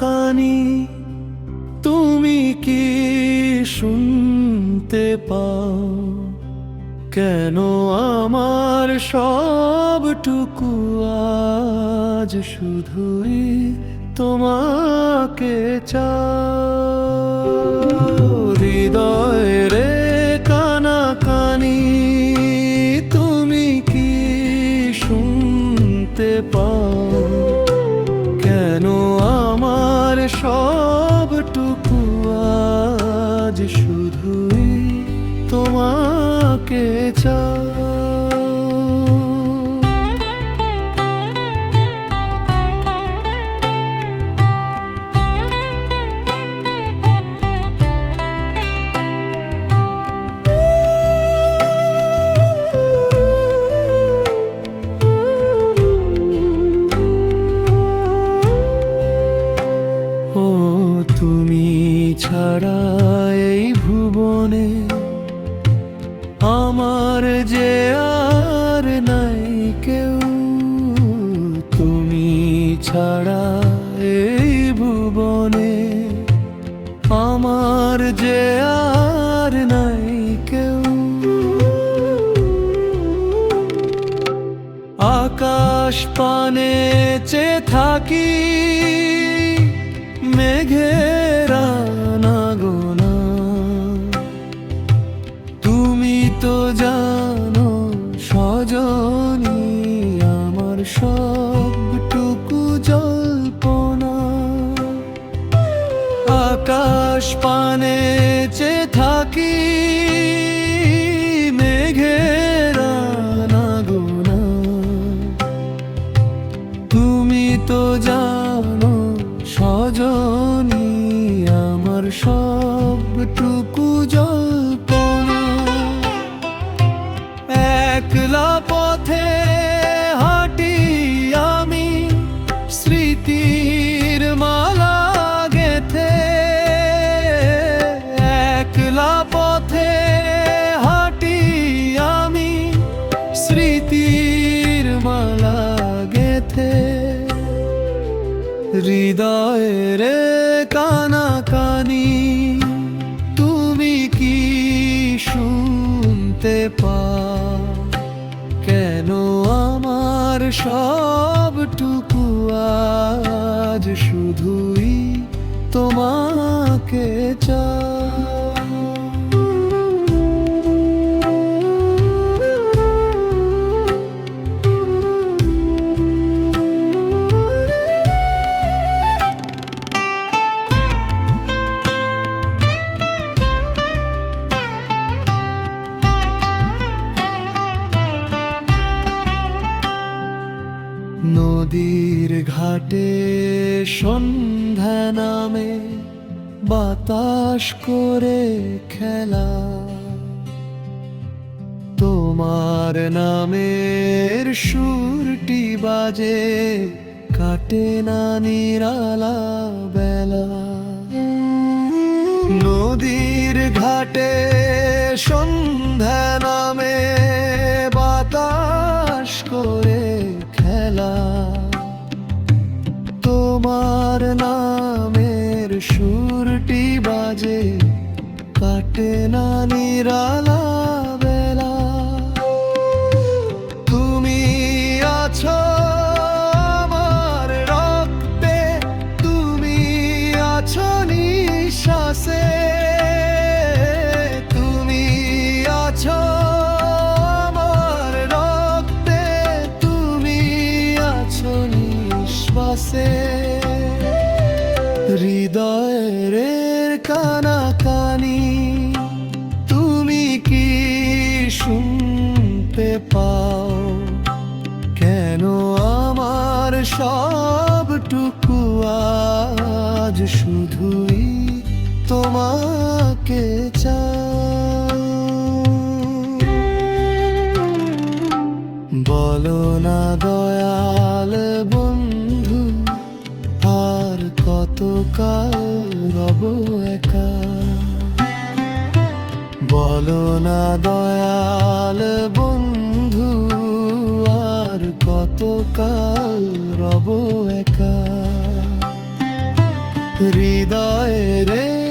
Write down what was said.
কানি তুমি কি শুনতে পাও? কেন আমার সবটুকু আজ শুধুই তোমাকে চাও? হৃদয়ের কানাকানি তুমি কি শুনতে পাও? কেন আমার সবটুকু আজ শুধুই তোমাকে চাও? ও তুমি ছাড়া এই ভুবনে আমার যে আর নাই কেউ। তুমি ছাড়া এই ভুবনে আমার যে আর নাই কেউ। আকাশ পানে চেয়ে থাকি মেঘের আনাগোনা। তুমি তো জানো সজনী আমার সবটুকু জল্পনা। আকাশ পানে চেয়ে থাকি মেঘের আনাগোনা। তুমি তো জানো সজনী আমার সবটুকু জল্পনা। একলা পথে হাঁটি আমি স্মৃতির মালা গেথে। একলা পথে হাঁটি আমি স্মৃতির মালা গেথে। হৃদয়ের কানাকানি তুমি কি শুনতে পাও? কেন আমার সবটুকু আজ শুধুই তোমাকে চাও? নদীর ঘাটে সন্ধ্যা নামে বাতাস করে খেলা। তোমার নামের সুরটি বাজে কাটে না নিরালা বেলা। নদীর ঘাটে সন্ধ্যা নামে বাতাস করে খেলা। তোমার নামের সুরটি বাজে কাটে না নিরালা বেলা। তুমি আছো আমার রক্তে, তুমি আছো নিঃশ্বাসে। তুমি আছো আমার রক্তে, তুমি আছো নিঃশ্বাসে। হৃদয়ের কানাকানি তুমি কি শুনতে পাও? কেন আমার সবটুকু আজ শুধুই তোমাকে চাও? বলো না দয়াল বন্ধু আর কতকাল রব একা। বলো না দয়াল বন্ধু আর কতকাল রব একা। হৃদয়ে রে